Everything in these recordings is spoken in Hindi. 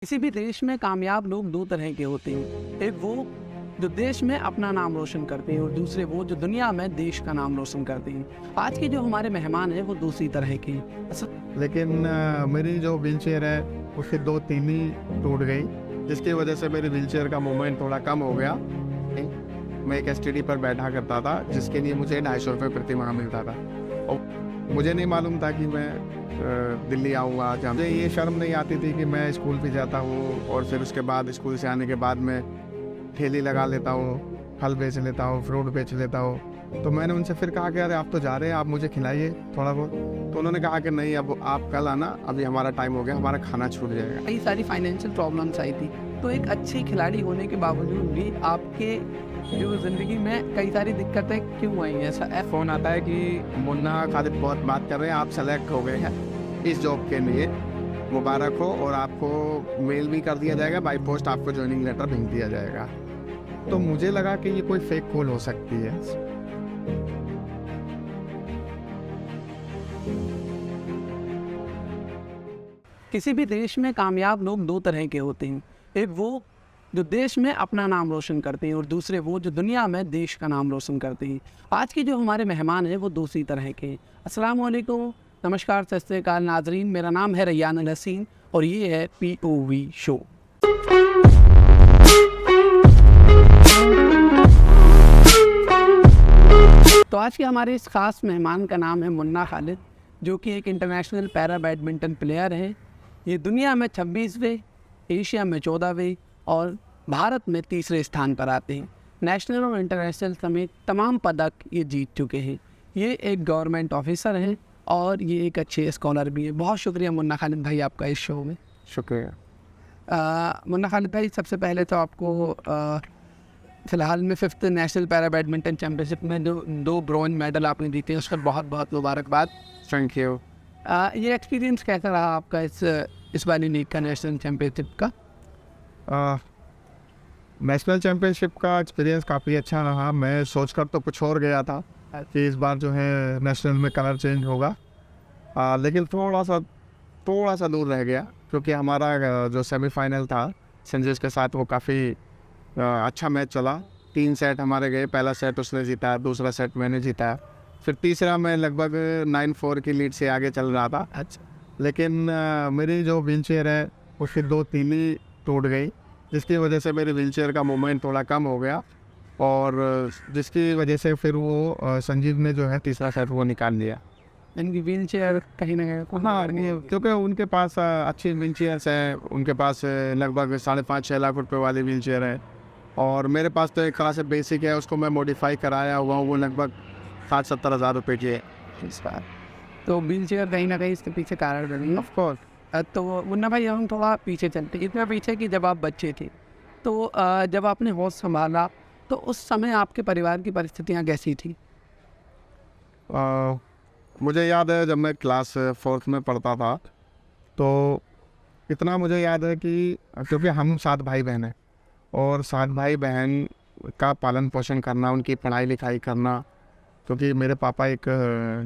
किसी भी देश में कामयाब लोग दो तरह के होते हैं। एक वो जो देश में अपना नाम रोशन करते हैं और दूसरे वो जो दुनिया में देश का नाम रोशन करते हैं। आज के जो हमारे मेहमान हैं वो दूसरी तरह के हैं। लेकिन मेरी जो व्हीलचेयर है उसकी 2 तीन ही टूट गई, जिसकी वजह से मेरी व्हीलचेयर का मूवमेंट थोड़ा कम हो गया। मैं एक एसटीडी पर बैठा करता था जिसके लिए मुझे 250 रुपये प्रति माह मिलता था और मुझे नहीं मालूम था कि मैं दिल्ली आऊँगा। जहाँ मुझे ये शर्म नहीं आती थी कि मैं स्कूल भी जाता हूँ और फिर उसके बाद स्कूल से आने के बाद मैं ठेली लगा लेता हूँ, फल बेच लेता हूँ, फ्रूट बेच लेता हूँ। तो मैंने उनसे फिर कहा कि अरे आप तो जा रहे हैं, आप मुझे खिलाइए थोड़ा बहुत। तो उन्होंने कहा कि नहीं, अब आप कल आना, अभी हमारा टाइम हो गया, हमारा खाना छूट जाएगा। कई सारी फाइनेंशियल प्रॉब्लम्स आई थी, तो एक अच्छे खिलाड़ी होने के बावजूद भी आपके जो ज़िंदगी में कई सारी दिक्कतें क्यों आई हैं? ऐसा फ़ोन आता है कि मुन्ना खालिद बहुत बात कर रहे हैं, आप सेलेक्ट हो गए हैं इस जॉब के लिए, मुबारक हो, और आपको मेल भी कर दिया जाएगा, बाई पोस्ट आपको ज्वाइनिंग लेटर भेज दिया जाएगा। तो मुझे लगा कि ये कोई फेक कॉल हो सकती है। किसी भी देश में कामयाब लोग दो तरह के होते हैं। एक वो जो देश में अपना नाम रोशन करते हैं और दूसरे वो जो दुनिया में देश का नाम रोशन करते हैं। आज के जो हमारे मेहमान हैं वो दूसरी तरह के हैं। अस्सलाम वालेकुम, नमस्कार, सत श्री अकाल नाजरीन। मेरा नाम है रैयान अल हसीन और ये है POV शो। तो आज के हमारे इस खास मेहमान का नाम है मुन्ना खालिद, जो कि एक इंटरनेशनल पैरा बैडमिंटन प्लेयर है। ये दुनिया में 26वें, एशिया में 14वें और भारत में तीसरे स्थान पर आते हैं। नेशनल और इंटरनेशनल समेत तमाम पदक ये जीत चुके हैं। ये एक गवर्नमेंट ऑफिसर हैं और ये एक अच्छे स्कॉलर भी हैं। बहुत शुक्रिया मुन्ना खालिद भाई आपका इस शो में। शुक्रिया। मुन्ना खालिद भाई, सबसे पहले तो आपको फ़िलहाल में 5th national para badminton championship में जो 2 ब्रॉन्ज मेडल आपने जीते हैं उस पर बहुत बहुत मुबारकबाद। Thank you. ये एक्सपीरियंस कैसा रहा आपका इस बार लीग का नेशनल चैम्पियनशिप का? नेशनल चैम्पियनशिप का एक्सपीरियंस काफ़ी अच्छा रहा। मैं सोचकर तो कुछ और गया था कि इस बार जो है नेशनल में कलर चेंज होगा, लेकिन थोड़ा सा दूर रह गया, क्योंकि हमारा जो सेमीफाइनल था संजय के साथ वो काफ़ी अच्छा मैच चला। 3 सेट हमारे गए, पहला सेट उसने जीता, दूसरा सेट मैंने जीता, फिर तीसरा मैं लगभग 9-4 की लीड से आगे चल रहा था। अच्छा। लेकिन मेरी जो व्हीलचेयर है उसकी 2 तीन ही टूट गई, जिसकी वजह से मेरी व्हीलचेयर का मूवमेंट थोड़ा कम हो गया और जिसकी वजह से फिर वो संजीव ने जो है तीसरा सेट वो निकाल लिया। इनकी व्हील चेयर कहीं ना कहीं हाँ, क्योंकि उनके पास अच्छी व्हीलचेयर्स हैं, उनके पास लगभग 5.5-6 लाख रुपए वाली व्हीलचेयर है और मेरे पास तो एक तरह से बेसिक है, उसको मैं मॉडिफाई कराया हुआ हूँ, वो लगभग 60-70 हज़ार रुपये की है इस बार। तो व्हील चेयर कहीं ना कहीं इसके पीछे कारण बनी। Of course. तो मुन्ना भाई, हम थोड़ा पीछे चलते, इतना पीछे कि जब आप बच्चे थे तो जब आपने होश संभाला तो उस समय आपके परिवार की परिस्थितियाँ कैसी थी? मुझे याद है जब मैं क्लास 4th में पढ़ता था, तो इतना मुझे याद है कि क्योंकि हम 7 भाई बहन हैं और 7 भाई बहन का पालन पोषण करना, उनकी पढ़ाई लिखाई करना, क्योंकि मेरे पापा एक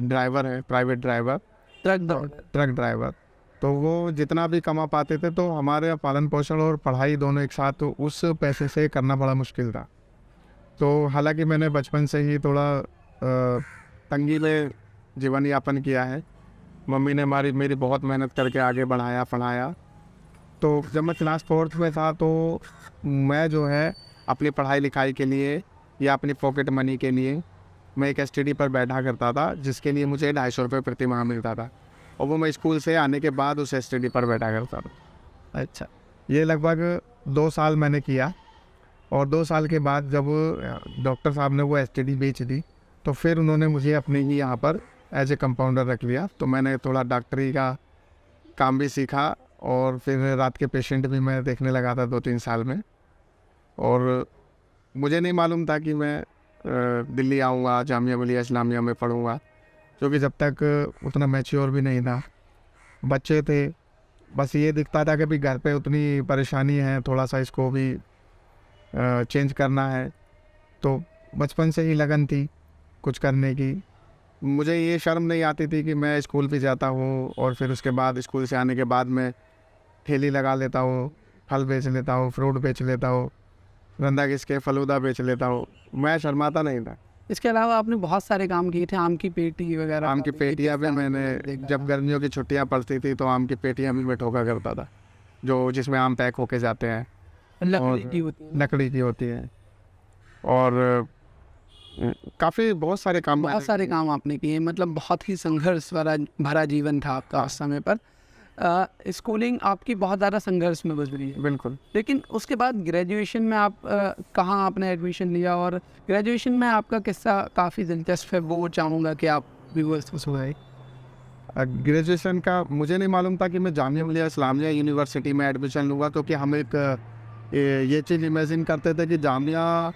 ड्राइवर है, प्राइवेट ड्राइवर, ट्रक ड्राइवर, तो वो जितना भी कमा पाते थे तो हमारे पालन पोषण और पढ़ाई दोनों एक साथ उस पैसे से करना बड़ा मुश्किल था। तो हालांकि मैंने बचपन से ही थोड़ा तंगी में जीवन यापन किया है। मम्मी ने मेरी बहुत मेहनत करके आगे बढ़ाया, पढ़ाया। तो जब मैं क्लास 4th में था तो मैं जो है अपनी पढ़ाई लिखाई के लिए या अपनी पॉकेट मनी के लिए मैं एक एसटीडी पर बैठा करता था, जिसके लिए मुझे 250 रुपये प्रति माह मिलता था और वो मैं स्कूल से आने के बाद उस एसटीडी पर बैठा करता था। अच्छा। ये लगभग 2 साल मैंने किया और 2 साल के बाद जब डॉक्टर साहब ने वो एसटीडी बेच दी तो फिर उन्होंने मुझे अपने ही यहाँ पर एज ए कंपाउंडर रख लिया। तो मैंने थोड़ा डॉक्टरी का काम भी सीखा और फिर रात के पेशेंट भी मैं देखने लगा था 2-3 साल में। और मुझे नहीं मालूम था कि मैं दिल्ली आऊँगा, जामिया मिलिया इस्लामिया में पढ़ूँगा, क्योंकि जब तक उतना मैच्योर भी नहीं था, बच्चे थे, बस ये दिखता था कि भी घर पे उतनी परेशानी है, थोड़ा सा इसको भी चेंज करना है। तो बचपन से ही लगन थी कुछ करने की। मुझे ये शर्म नहीं आती थी कि मैं स्कूल भी जाता हूँ और फिर उसके बाद स्कूल से आने के बाद मैं ठेली लगा लेता हूँ, फल बेच लेता हूँ, फ्रूट बेच लेता हूँ, रंधा घिस के फलूदा बेच लेता हूँ। मैं शर्माता नहीं था। इसके अलावा आपने बहुत सारे काम किए थे, आम की पेटी वगैरह आम का की भी पेटियाँ भी देखा मैंने, देखा जब था। गर्मियों की छुट्टियाँ पड़ती थी तो आम की पेटियाँ भी मैं ठोका करता था, जो जिसमें आम पैक होके जाते हैं लकड़ी और की होती है ना? लकड़ी की होती है। और काफ़ी बहुत सारे काम बहुत मैंने सारे किए। काम आपने किए, मतलब बहुत ही संघर्ष भरा भरा जीवन था आपका उस समय पर। स्कूलिंग आपकी बहुत ज़्यादा संघर्ष में गुजरी है, बिल्कुल। लेकिन उसके बाद ग्रेजुएशन में आप कहाँ आपने एडमिशन लिया, और ग्रेजुएशन में आपका किस्सा काफ़ी दिलचस्प है, वो चाहूँगा कि आप भी वो सुनाएं। ग्रेजुएशन का मुझे नहीं मालूम था कि मैं जामिया मिलिया इस्लामिया यूनिवर्सिटी में एडमिशन लूँगा, क्योंकि हम एक ये चीज़ इमेजिन करते थे कि जामिया,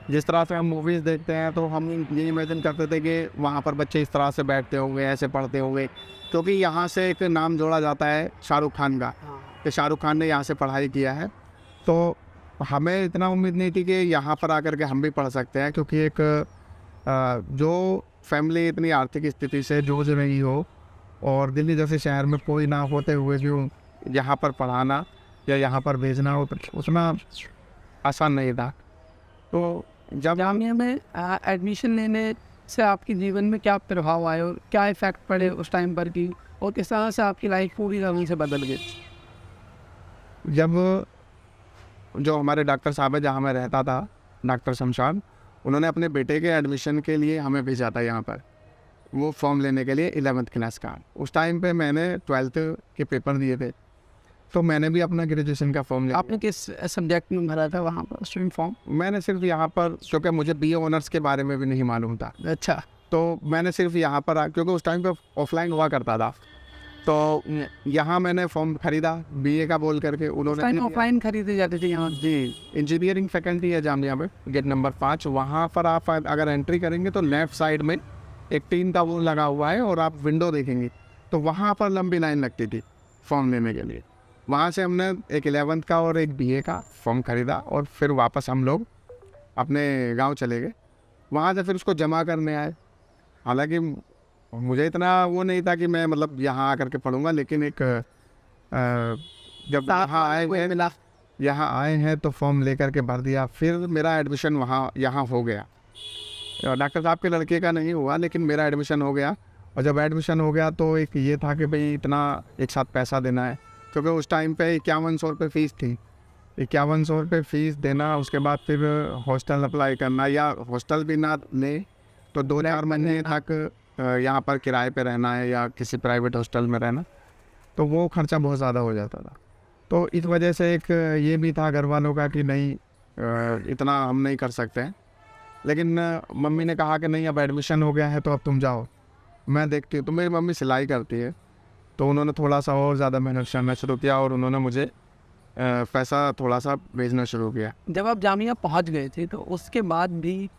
जिस तरह से हम मूवीज़ देखते हैं तो हम ये इमेजिन करते थे कि वहाँ पर बच्चे इस तरह से बैठते होंगे, ऐसे पढ़ते होंगे, क्योंकि यहाँ से एक नाम जोड़ा जाता है शाहरुख खान का, कि शाहरुख खान ने यहाँ से पढ़ाई किया है। तो हमें इतना उम्मीद नहीं थी कि यहाँ पर आकर के हम भी पढ़ सकते हैं, क्योंकि एक जो फैमिली इतनी आर्थिक स्थिति से जूझ रही हो और दिल्ली जैसे शहर में कोई ना होते हुए जो यहाँ पर पढ़ाना या यहाँ पर भेजना हो, तो उतना आसान नहीं था। तो जब जामिया में एडमिशन लेने से आपके जीवन में क्या प्रभाव आए और क्या इफ़ेक्ट पड़े उस टाइम पर की, और किस तरह से आपकी लाइफ पूरी तरह से बदल गई? जब जो हमारे डॉक्टर साहब है, जहाँ मैं रहता था, डॉक्टर शमशाद, उन्होंने अपने बेटे के एडमिशन के लिए हमें भेजा था यहाँ पर, वो फॉर्म लेने के लिए 11th क्लास का। उस टाइम पे मैंने 12th के पेपर दिए थे, तो मैंने भी अपना ग्रेजुएशन का फॉर्म लिया। आपने किस सब्जेक्ट में भरा था वहाँ पर स्टूडेंट फॉर्म? मैंने सिर्फ यहाँ पर, क्योंकि मुझे BA ऑनर्स के बारे में भी नहीं मालूम था, अच्छा। तो मैंने सिर्फ यहाँ पर क्योंकि उस टाइम पे ऑफलाइन हुआ करता था, तो यहाँ मैंने फॉर्म खरीदा BA का बोल करके। उन्होंने ऑफलाइन खरीदे जाते थे यहाँ? जी, इंजीनियरिंग फैकल्टी है जामिया में, गेट नंबर 5, वहाँ पर आप अगर एंट्री करेंगे तो लेफ़्ट साइड में एक टीन का वो लगा हुआ है और आप विंडो देखेंगे, तो वहाँ पर लंबी लाइन लगती थी फॉर्म लेने के लिए। वहाँ से हमने एक 11th का और एक BA का फॉर्म ख़रीदा और फिर वापस हम लोग अपने गांव चले गए। वहाँ से फिर उसको जमा करने आए। हालांकि मुझे इतना वो नहीं था कि मैं मतलब यहाँ आकर के पढ़ूँगा, लेकिन एक जब यहाँ आए हैं तो फॉर्म लेकर के भर दिया। फिर मेरा एडमिशन यहाँ हो गया। डॉक्टर साहब के लड़के का नहीं हुआ, लेकिन मेरा एडमिशन हो गया। और जब एडमिशन हो गया तो एक ये था कि भाई इतना एक साथ पैसा देना है, क्योंकि उस टाइम पे 5100 रुपये फ़ीस थी। 5100 रुपये फ़ीस देना, उसके बाद फिर हॉस्टल अप्लाई करना, या हॉस्टल भी ना ले तो 2-4 महीने तक यहाँ पर किराए पे रहना है या किसी प्राइवेट हॉस्टल में रहना, तो वो खर्चा बहुत ज़्यादा हो जाता था। तो इस वजह से एक ये भी था घर वालों का कि नहीं, इतना हम नहीं कर सकते हैं। लेकिन मम्मी ने कहा कि नहीं, अब एडमिशन हो गया है तो अब तुम जाओ, मैं देखती हूँ। तो मेरी मम्मी सिलाई करती है, तो उन्होंने थोड़ा सा और ज़्यादा मेहनत करना शुरू किया और उन्होंने मुझे पैसा थोड़ा सा भेजना शुरू किया। जब आप जामिया पहुंच गए थे तो उसके बाद भी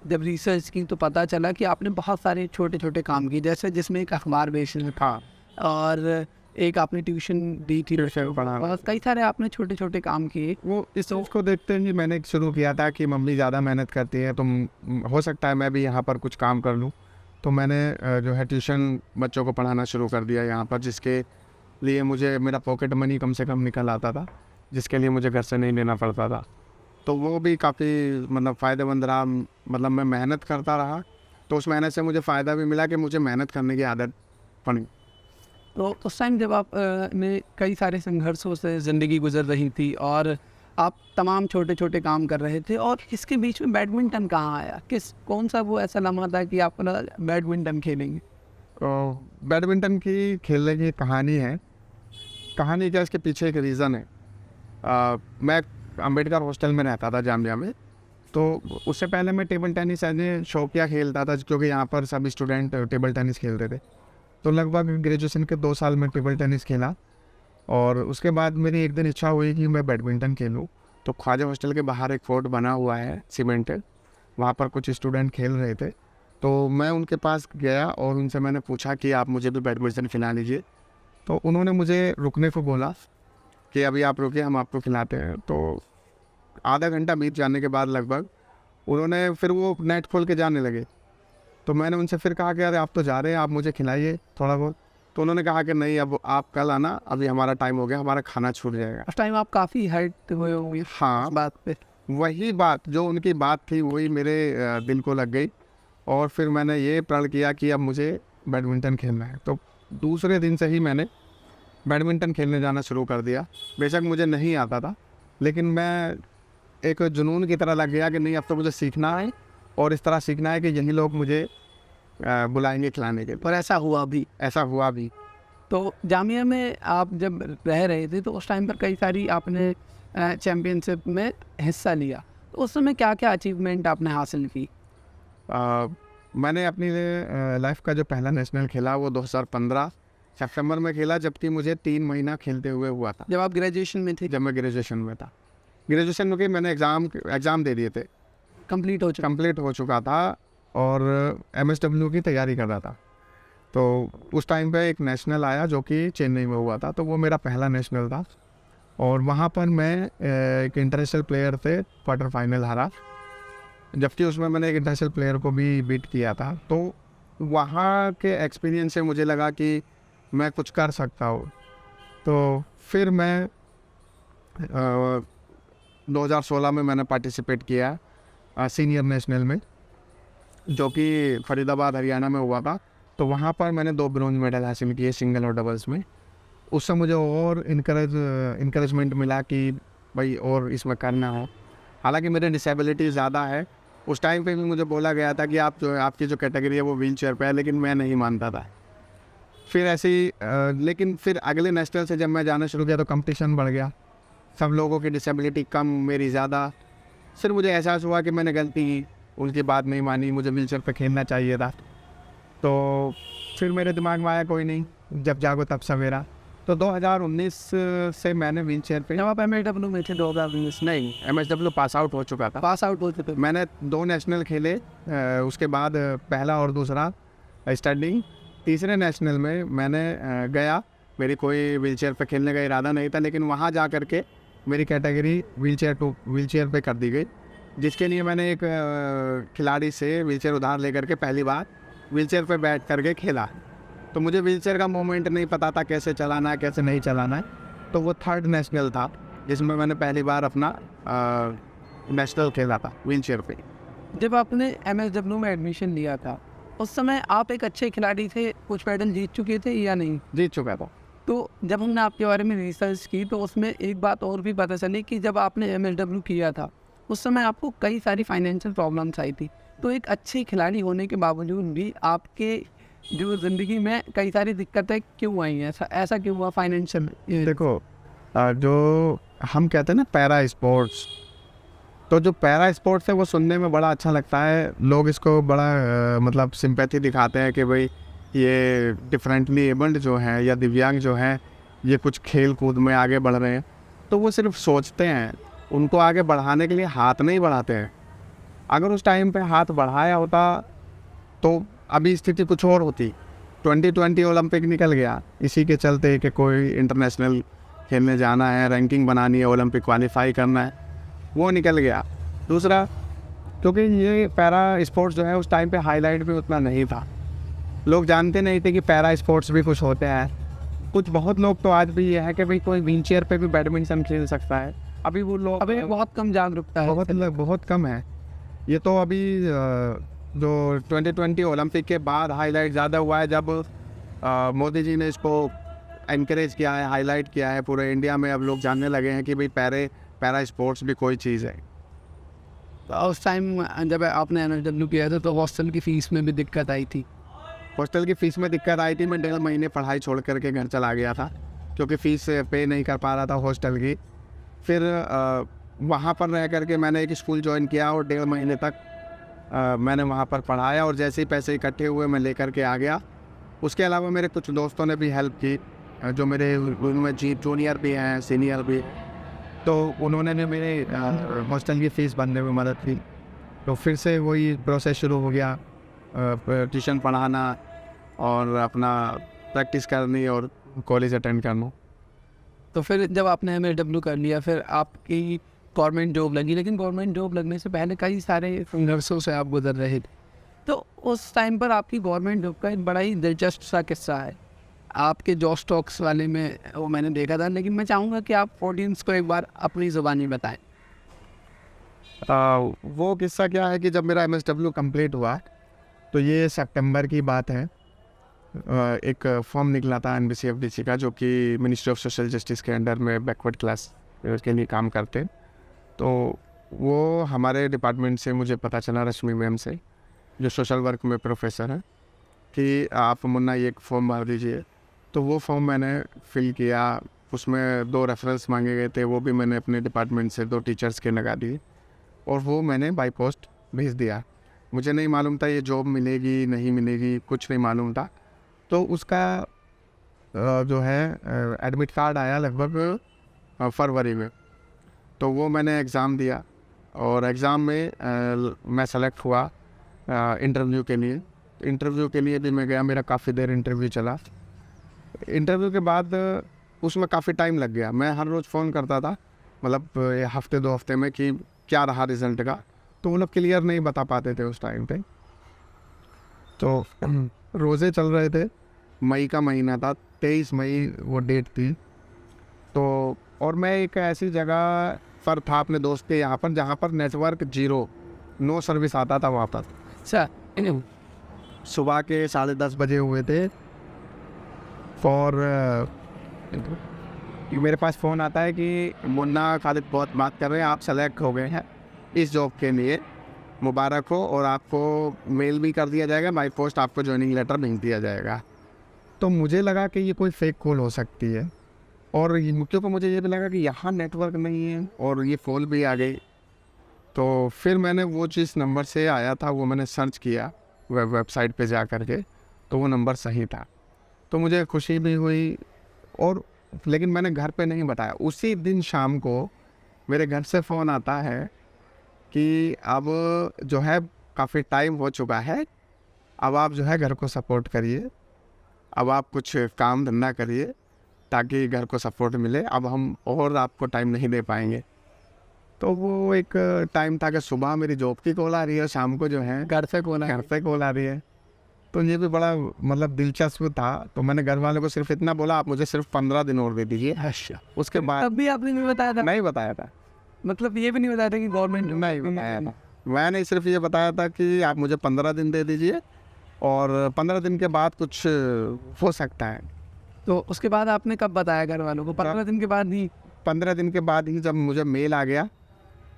जब रिसर्च की तो पता चला कि आपने बहुत सारे छोटे छोटे काम किए, जैसे जिसमें एक अखबार बेचना था और एक आपने ट्यूशन दी थी, और कई सारे आपने छोटे छोटे काम किए। वो इस चीज़ को देखते ही मैंने शुरू किया था कि मम्मी ज़्यादा मेहनत करती है, तो हो सकता है मैं भी यहाँ पर कुछ काम कर लूँ। तो मैंने जो है ट्यूशन बच्चों को पढ़ाना शुरू कर दिया यहाँ पर, जिसके लिए मुझे मेरा पॉकेट मनी कम से कम निकल आता था, जिसके लिए मुझे घर से नहीं लेना पड़ता था। तो वो भी काफ़ी मतलब फ़ायदेमंद रहा। मतलब मैं मेहनत करता रहा, तो उस मेहनत से मुझे फ़ायदा भी मिला कि मुझे मेहनत करने की आदत पड़ी। तो उस टाइम जब आप ने कई सारे संघर्षों से ज़िंदगी गुजर रही थी और आप तमाम छोटे छोटे काम कर रहे थे, और इसके बीच में बैडमिंटन कहाँ आया? कौन सा वो ऐसा लम्हा था कि आप बैडमिंटन खेलेंगे? तो बैडमिंटन की खेलने की कहानी है। कहानी क्या, इसके पीछे एक रीज़न है। मैं अम्बेडकर हॉस्टल में रहता था जामिया में, तो उससे पहले मैं टेबल टेनिस एज ए शौकिया खेलता था, क्योंकि यहाँ पर सभी स्टूडेंट टेबल टेनिस खेलते थे। तो लगभग ग्रेजुएशन के 2 साल में टेबल टेनिस खेला, और उसके बाद मेरी एक दिन इच्छा हुई कि मैं बैडमिंटन खेलूं। तो ख्वाजा हॉस्टल के बाहर एक कोर्ट बना हुआ है सीमेंटेड, वहाँ पर कुछ स्टूडेंट खेल रहे थे, तो मैं उनके पास गया और उनसे मैंने पूछा कि आप मुझे भी बैडमिंटन खिला लीजिए। तो उन्होंने मुझे रुकने को बोला कि अभी आप रुकिए, हम आपको खिलाते हैं। तो आधा घंटा बीत जाने के बाद लगभग उन्होंने फिर वो नेट खोल के जाने लगे। तो मैंने उनसे फिर कहा कि अरे आप तो जा रहे हैं, आप मुझे खिलाइए थोड़ा बहुत। तो उन्होंने कहा कि नहीं, अब आप कल आना, अभी हमारा टाइम हो गया, हमारा खाना छूट जाएगा। उस टाइम आप काफ़ी हर्ट हुए होंगे हाँ, इस बात पे। वही बात जो उनकी बात थी वही मेरे दिल को लग गई, और फिर मैंने ये प्रण किया कि अब मुझे बैडमिंटन खेलना है। तो दूसरे दिन से ही मैंने बैडमिंटन खेलने जाना शुरू कर दिया। बेशक मुझे नहीं आता था, लेकिन मैं एक जुनून की तरह लग गया कि नहीं, अब तो मुझे सीखना है, और इस तरह सीखना है कि यही लोग मुझे बुलाएंगे खिलाने के लिए। और ऐसा हुआ भी। ऐसा हुआ भी। तो जामिया में आप जब रह रहे थे तो उस टाइम पर कई सारी आपने चैम्पियनशिप में हिस्सा लिया, तो उस समय क्या क्या अचीवमेंट आपने हासिल की? मैंने अपनी लाइफ का जो पहला नेशनल खेला वो 2015 सितंबर में खेला, जबकि मुझे 3 महीना खेलते हुए हुआ था। जब आप ग्रेजुएशन में थे? जब मैं ग्रेजुएशन में था। ग्रेजुएशन में कि मैंने एग्ज़ाम दे दिए थे, कंप्लीट हो चुका था, और MSW की तैयारी कर रहा था। तो उस टाइम पे एक नेशनल आया जो कि चेन्नई में हुआ था, तो वो मेरा पहला नेशनल था, और वहाँ पर मैं एक इंटरनेशनल प्लेयर से क्वार्टर फाइनल हारा, जबकि उसमें मैंने एक इंटरनेशनल प्लेयर को भी बीट किया था। तो वहाँ के एक्सपीरियंस से मुझे लगा कि मैं कुछ कर सकता हूँ। तो फिर मैं 2016 में मैंने पार्टिसिपेट किया सीनियर नेशनल में, जो कि फरीदाबाद हरियाणा में हुआ था। तो वहाँ पर मैंने 2 ब्रोंज मेडल हासिल किए सिंगल और डबल्स में। उससे मुझे और इनकरेजमेंट मिला कि भाई और इसमें करना है। हालांकि मेरे डिसेबिलिटी ज़्यादा है, उस टाइम पे भी मुझे बोला गया था कि आपकी जो कैटेगरी है वो व्हील चेयर पर है, लेकिन मैं नहीं मानता था। फिर ऐसे ही लेकिन फिर अगले नेशनल से जब मैं जाना शुरू किया तो कंपटीशन बढ़ गया, सब लोगों की डिसेबिलिटी कम, मेरी ज़्यादा। फिर मुझे एहसास हुआ कि मैंने गलती की, उनकी बात नहीं मानी, मुझे व्हील चेयर पर खेलना चाहिए था। तो फिर मेरे दिमाग में आया कोई नहीं, जब जागो तब सवेरा। तो 2019 से मैंने व्हील चेयर पर, जब आप MSW में थे 2019? नहीं, MSW पास आउट हो चुका था। पास आउट हो चुके। मैंने 2 नेशनल खेले, उसके बाद पहला और दूसरा स्टैंडिंग। तीसरे नेशनल में मैंने गया, मेरी कोई व्हील चेयर पर खेलने का इरादा नहीं था, लेकिन वहाँ जा कर के मेरी कैटेगरी व्हील चेयर पे कर दी गई, जिसके लिए मैंने एक खिलाड़ी से व्हील चेयर उधार लेकर के पहली बार व्हील चेयर पर बैठ करके खेला। तो मुझे व्हील चेयर का मूवमेंट नहीं पता था, कैसे चलाना है कैसे नहीं चलाना है। तो वो 3rd नेशनल था जिसमें मैंने पहली बार अपना नेशनल खेला था व्हील चेयर पे। जब आपने MSW में एडमिशन लिया था उस समय आप एक अच्छे खिलाड़ी थे, कुछ मेडल जीत चुके थे या नहीं? जीत चुका था। तो जब हमने आपके बारे में रिसर्च की तो उसमें एक बात और भी पता चली कि जब आपने MSW किया था उस समय आपको कई सारी फाइनेंशियल प्रॉब्लम्स आई थी। तो एक अच्छे खिलाड़ी होने के बावजूद भी आपके जो ज़िंदगी में कई सारी दिक्कतें क्यों आई हैं? ऐसा क्यों हुआ फाइनेंशियल? देखो, जो हम कहते हैं ना पैरा स्पोर्ट्स, तो जो पैरा स्पोर्ट्स है वो सुनने में बड़ा अच्छा लगता है, लोग इसको बड़ा मतलब सिंपैथी दिखाते हैं कि भाई ये डिफरेंटली एबल्ड जो हैं या दिव्यांग जो हैं ये कुछ खेल कूद में आगे बढ़ रहे हैं। तो वो सिर्फ सोचते हैं, उनको आगे बढ़ाने के लिए हाथ नहीं बढ़ाते हैं। अगर उस टाइम पे हाथ बढ़ाया होता तो अभी स्थिति कुछ और होती। 2020 ओलंपिक निकल गया इसी के चलते कि कोई इंटरनेशनल खेलने जाना है, रैंकिंग बनानी है, ओलंपिक क्वालिफाई करना है, वो निकल गया। दूसरा, क्योंकि ये पैरा स्पोर्ट्स जो है उस टाइम पे हाईलाइट भी उतना नहीं था, लोग जानते नहीं थे कि पैरा स्पोर्ट्स भी कुछ होते हैं। कुछ बहुत लोग तो आज भी ये है कि भाई कोई व्हील चेयर पे भी बैडमिंटन खेल सकता है, अभी वो लोग अभी बहुत कम जागरूकता है, बहुत कम है। ये तो अभी जो 2020 ओलंपिक के बाद हाईलाइट ज़्यादा हुआ है, जब मोदी जी ने इसको एनकरेज किया है, हाईलाइट किया है, पूरे इंडिया में अब लोग जानने लगे हैं कि भाई पैरा स्पोर्ट्स भी कोई चीज़ है। उस टाइम जब आपने MSW किया था तो हॉस्टल की फ़ीस में भी दिक्कत आई थी? हॉस्टल की फ़ीस में दिक्कत आई थी, मैं 1.5 महीने पढ़ाई छोड़ करके घर चला गया था क्योंकि फ़ीस पे नहीं कर पा रहा था हॉस्टल की। फिर वहाँ पर रह करके मैंने एक स्कूल ज्वाइन किया और 1.5 महीने तक मैंने वहाँ पर पढ़ाया, और जैसे ही पैसे इकट्ठे हुए मैं लेकर के आ गया। उसके अलावा मेरे कुछ दोस्तों ने भी हेल्प की, जो मेरे उनमें जूनियर भी हैं, सीनियर भी, तो उन्होंने ने मेरे हॉस्टल की फ़ीस भरने में मदद की। तो फिर से वही प्रोसेस शुरू हो गया, ट्यूशन पढ़ाना और अपना प्रैक्टिस करनी और कॉलेज अटेंड करना। तो फिर जब आपने MSW कर लिया फिर आपकी गवर्नमेंट जॉब लगी, लेकिन गवर्नमेंट जॉब लगने से पहले कई सारे संघर्षों से आप गुजर रहे थे। तो उस टाइम पर आपकी गवर्नमेंट जॉब का एक बड़ा ही दिलचस्प सा किस्सा है। आपके जॉस टॉक्स वाले में वो मैंने देखा था, लेकिन मैं चाहूँगा कि आप ऑडियंस को एक बार अपनी ज़ुबानी बताएं। वो किस्सा क्या है कि जब मेरा MSW कंप्लीट हुआ तो ये सितंबर की बात है। एक फॉर्म निकला था NBCFDC का, जो कि मिनिस्ट्री ऑफ सोशल जस्टिस के अंडर में बैकवर्ड क्लास के लिए काम करते। तो वो हमारे डिपार्टमेंट से मुझे पता चला, रश्मि मैम से, जो सोशल वर्क में प्रोफेसर हैं, कि आप मुन्ना ये एक फॉर्म भर दीजिए। तो वो फॉर्म मैंने फिल किया। उसमें 2 रेफरेंस मांगे गए थे, वो भी मैंने अपने डिपार्टमेंट से 2 टीचर्स के लगा दिए और वो मैंने बाई पोस्ट भेज दिया। मुझे नहीं मालूम था ये जॉब मिलेगी नहीं मिलेगी, कुछ नहीं मालूम था। तो उसका जो है एडमिट कार्ड आया लगभग फरवरी में। तो वो मैंने एग्ज़ाम दिया और एग्ज़ाम में मैं सेलेक्ट हुआ इंटरव्यू के लिए। इंटरव्यू के लिए भी मैं गया, मेरा काफ़ी देर इंटरव्यू चला। इंटरव्यू के बाद उसमें काफ़ी टाइम लग गया। मैं हर रोज़ फ़ोन करता था, मतलब हफ्ते 2 हफ्ते में, कि क्या रहा रिज़ल्ट का। तो वो लोग क्लियर नहीं बता पाते थे उस टाइम पे। तो रोज़े चल रहे थे, मई का महीना था, 23 मई वो डेट थी। तो और मैं एक ऐसी जगह पर था अपने दोस्त के यहाँ पर, जहाँ पर नेटवर्क 0, नो सर्विस आता था वहाँ पर। अच्छा, सुबह के 10:30 बजे हुए थे और मेरे पास फ़ोन आता है कि मुन्ना खालिद बहुत बात कर रहे हैं, आप सेलेक्ट हो गए हैं इस जॉब के लिए, मुबारक हो, और आपको मेल भी कर दिया जाएगा, बाई पोस्ट आपको ज्वाइनिंग लेटर भेज दिया जाएगा। तो मुझे लगा कि ये कोई फेक कॉल हो सकती है, और क्योंकि मुझे ये भी लगा कि यहाँ नेटवर्क नहीं है और ये कॉल भी आ गई। तो फिर मैंने वो जिस नंबर से आया था वो मैंने सर्च किया वेबसाइट पे जा कर के, तो वो नंबर सही था। तो मुझे खुशी भी हुई, और लेकिन मैंने घर पे नहीं बताया। उसी दिन शाम को मेरे घर से फ़ोन आता है कि अब जो है काफ़ी टाइम हो चुका है, अब आप जो है घर को सपोर्ट करिए, अब आप कुछ काम धंधा करिए ताकि घर को सपोर्ट मिले, अब हम और आपको टाइम नहीं दे पाएंगे। तो वो एक टाइम था कि सुबह मेरी जॉब की कॉल आ रही है, शाम को जो है घर से कौन घर से कॉल आ रही है। तो ये भी बड़ा मतलब दिलचस्प था। तो मैंने घर वालों को सिर्फ इतना बोला, आप मुझे सिर्फ 15 दिन और दे दीजिए। अच्छा, उसके बाद तब भी आपने नहीं बताया था? नहीं बताया था, मतलब ये भी नहीं बताया था कि गवर्नमेंट नहीं बताया था। मैंने सिर्फ ये बताया था कि आप मुझे 15 दिन दे दीजिए और 15 दिन के बाद कुछ हो सकता है। तो उसके बाद आपने कब बताया घर वालों को? 15 दिन के बाद ही? 15 दिन के बाद ही जब मुझे मेल आ गया,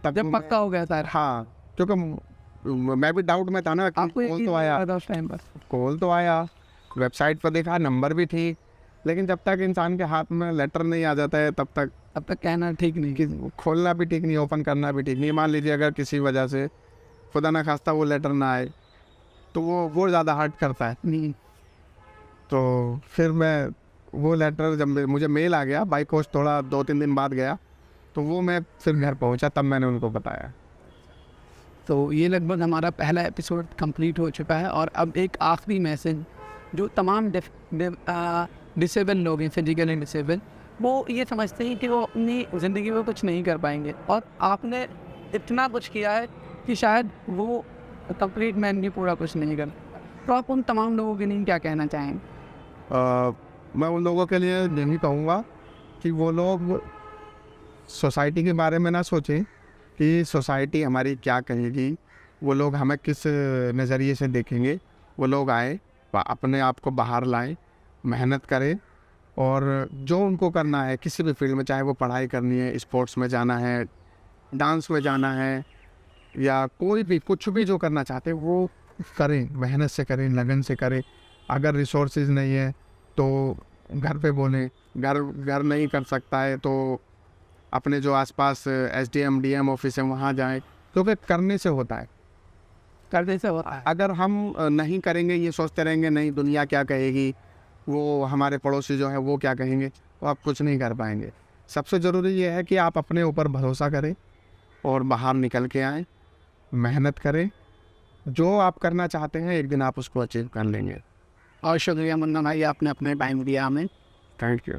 तब जब पक्का हो गया सर? हाँ, क्योंकि मैं भी डाउट में था ना कि आपको कॉल तो आया था उस टाइम पर? कॉल तो आया, वेबसाइट पर देखा, नंबर भी ठीक, लेकिन जब तक इंसान के हाथ में लेटर नहीं आ जाता है तब तक कहना ठीक नहीं। कि खोलना भी ठीक नहीं, ओपन करना भी ठीक नहीं। मान लीजिए अगर किसी वजह से खुदा ना खास्ता वो लेटर ना आए तो वो ज़्यादा हर्ट करता है। नहीं। तो फिर मैं वो लेटर जब मुझे मेल आ गया, बाई पोस्ट थोड़ा 2-3 दिन बाद गया, तो वो मैं फिर घर पहुंचा, तब मैंने उनको बताया। तो ये लगभग हमारा पहला एपिसोड कंप्लीट हो चुका है, और अब एक आखिरी मैसेज जो तमाम डिसेबल लोग हैं, फिजिकली डिसेबल, वो ये समझते हैं कि वो अपनी ज़िंदगी में कुछ नहीं कर पाएंगे, और आपने इतना कुछ किया है कि शायद वो कंप्लीट मैन भी पूरा कुछ नहीं कर। तो आप उन तमाम लोगों के लिए क्या कहना चाहेंगे? मैं उन लोगों के लिए यही कहूँगा कि वो लोग सोसाइटी के बारे में ना सोचें कि सोसाइटी हमारी क्या कहेगी, वो लोग हमें किस नज़रिए से देखेंगे। वो लोग आए, अपने आप को बाहर लाएं, मेहनत करें, और जो उनको करना है किसी भी फील्ड में, चाहे वो पढ़ाई करनी है, स्पोर्ट्स में जाना है, डांस में जाना है, या कोई भी कुछ भी जो करना चाहते हैं वो करें, मेहनत से करें, लगन से करें। अगर रिसोर्सेज नहीं है तो घर पे बोलें, घर नहीं कर सकता है तो अपने जो आसपास SDM DM ऑफिस है वहाँ जाएं, क्योंकि करने से होता है। करने से होता है। अगर हम नहीं करेंगे, ये सोचते रहेंगे नहीं दुनिया क्या कहेगी, वो हमारे पड़ोसी जो है वो क्या कहेंगे, तो आप कुछ नहीं कर पाएंगे। सबसे ज़रूरी ये है कि आप अपने ऊपर भरोसा करें और बाहर निकल के आएँ, मेहनत करें, जो आप करना चाहते हैं एक दिन आप उसको अचीव कर लेंगे। और शुक्रिया मुन्ना भाई, आपने अपने टाइम दिया हमें। Thank you.